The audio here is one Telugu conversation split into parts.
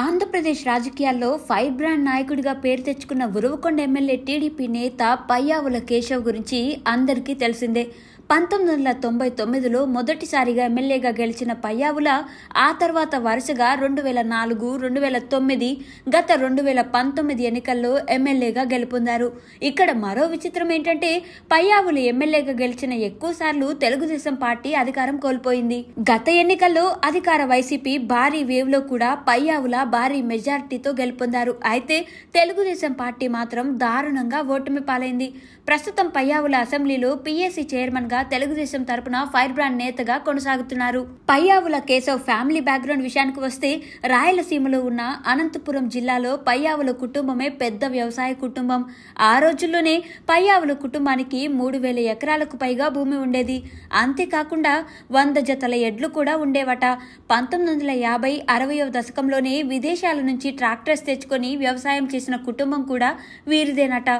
ఆంధ్రప్రదేశ్ రాజకీయాల్లో ఫైర్ బ్రాండ్ నాయకుడిగా పేరు తెచ్చుకున్న ఉరవకొండ ఎమ్మెల్యే టీడీపీ నేత పయ్యావుల కేశవ్ గురించి అందరికీ తెలిసిందే. 1999లో మొదటిసారిగా ఎమ్మెల్యేగా గెలిచిన పయ్యావుల ఆ తర్వాత వరుసగా 2004, 2009, గత 2019 ఎన్నికల్లో ఎమ్మెల్యేగా గెలుపొందారు. ఇక్కడ మరో విచిత్రం ఏంటంటే పయ్యావులు ఎమ్మెల్యేగా గెలిచిన ఎక్కువ సార్లు తెలుగుదేశం పార్టీ అధికారం కోల్పోయింది. గత ఎన్నికల్లో అధికార వైసీపీ భారీ వేవ్ లో కూడా పయ్యావుల భారీ మెజార్టీతో గెలుపొందారు. అయితే తెలుగుదేశం పార్టీ మాత్రం దారుణంగా ఓటమి పాలైంది. ప్రస్తుతం పయ్యావుల అసెంబ్లీలో పీఏసీ చైర్మన్ గా తెలుగుదేశం తరపున ఫైర్ బ్రాండ్ నేతగా కొనసాగుతున్నారు. పయ్యావుల కేశవ్ ఫ్యామిలీ బ్యాక్గ్రౌండ్ విషయానికి వస్తే రాయలసీమలో ఉన్న అనంతపురం జిల్లాలో పయ్యావుల కుటుంబమే పెద్ద వ్యవసాయ కుటుంబం. ఆ రోజుల్లోనే పయ్యావుల కుటుంబానికి 3000 ఎకరాలకు పైగా భూమి ఉండేది. అంతేకాకుండా 100 జతల ఎడ్లు కూడా ఉండేవట. 1950, 60వ దశకంలోనే విదేశాల నుంచి ట్రాక్టర్స్ తెచ్చుకొని వ్యవసాయం చేసిన కుటుంబం కూడా వీరిదేనట.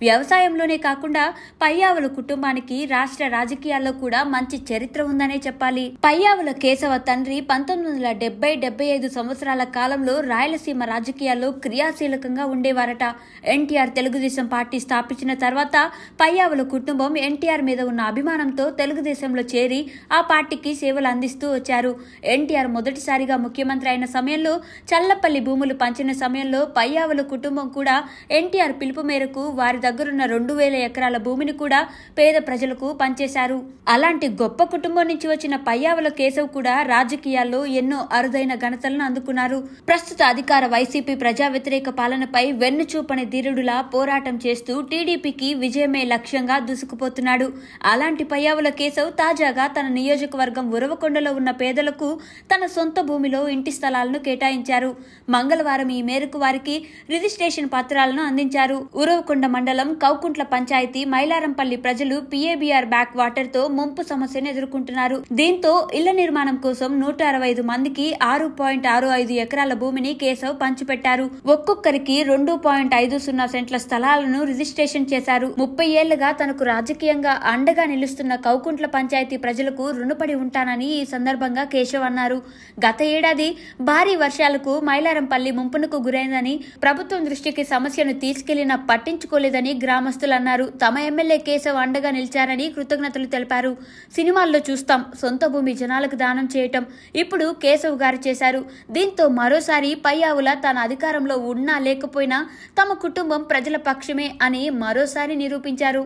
వ్యవసాయంలోనే కాకుండా పయ్యావుల కుటుంబానికి రాష్ట్ర రాజకీయాల్లో కూడా మంచి చరిత్ర ఉందనే చెప్పాలి. పయ్యావుల కేశవ తండ్రి 1970-75 సంవత్సరాల కాలంలో రాయలసీమ రాజకీయాల్లో క్రియాశీలకంగా ఉండేవారట. ఎన్టీఆర్ తెలుగుదేశం పార్టీ స్థాపించిన తర్వాత పయ్యావుల కుటుంబం ఎన్టీఆర్ మీద ఉన్న అభిమానంతో తెలుగుదేశంలో చేరి ఆ పార్టీకి సేవలు అందిస్తూ వచ్చారు. ఎన్టీఆర్ మొదటిసారిగా ముఖ్యమంత్రి అయిన సమయంలో చల్లపల్లి భూములు పంచిన సమయంలో పయ్యావుల కుటుంబం కూడా ఎన్టీఆర్ పిలుపు మేరకు వారి దగ్గరున్న 2000 ఎకరాల భూమిని కూడా పేద ప్రజలకు పంచేశారు. అలాంటి గొప్ప కుటుంబం నుంచి వచ్చిన పయ్యావుల కేశవ్ కూడా రాజకీయాల్లో ఎన్నో అరుదైన ఘనతలను అందుకున్నారు. ప్రస్తుత అధికార వైసీపీ ప్రజా వ్యతిరేక పాలనపై వెన్నుచూపని ధీరుడులా పోరాటం చేస్తూ టీడీపీకి విజయమే లక్ష్యంగా దూసుకుపోతున్నాడు. అలాంటి పయ్యావుల కేశవ్ తాజాగా తన నియోజకవర్గం ఉరవకొండలో ఉన్న పేదలకు తన సొంత భూమిలో ఇంటి స్థలాలను కేటాయించారు. మంగళవారం ఈ మేరకు వారికి రిజిస్ట్రేషన్ పత్రాలను అందించారు. ఉరవకొండ మండలం కౌకుంట్ల పంచాయతీ మైలారంపల్లి ప్రజలు పీఏబీఆర్ బ్యాక్ వాటర్ తో ముంపు సమస్యను ఎదుర్కొంటున్నారు. దీంతో ఇళ్ల నిర్మాణం కోసం 165 మందికి 6.65 ఎకరాల భూమిని కేశవ్ పంచిపెట్టారు. ఒక్కొక్కరికి 2.50 సెంట్ల స్థలాలను రిజిస్ట్రేషన్ చేశారు. 30 ఏళ్లుగా తనకు రాజకీయంగా అండగా నిలుస్తున్న కౌకుంట్ల పంచాయతీ ప్రజలకు రుణపడి ఉంటానని ఈ సందర్భంగా కేశవ్ అన్నారు. గత ఏడాది భారీ వర్షాలకు మైలారంపల్లి ముంపునకు గురైందని, ప్రభుత్వం దృష్టికి సమస్యను తీసుకెళ్లినా పట్టించుకోలేదని గ్రామస్తులు అన్నారు. తమ ఎమ్మెల్యే కేశవ్ అండగా నిలిచారని కృతజ్ఞతలు తెలిపారు. సినిమాల్లో చూస్తాం సొంత భూమి జనాలకు దానం చేయటం, ఇప్పుడు కేశవ్ గారు చేశారు. దీంతో మరోసారి పయ్యావుల తన అధికారంలో ఉన్నా లేకపోయినా తమ కుటుంబం ప్రజల పక్షమే అని మరోసారి నిరూపించారు.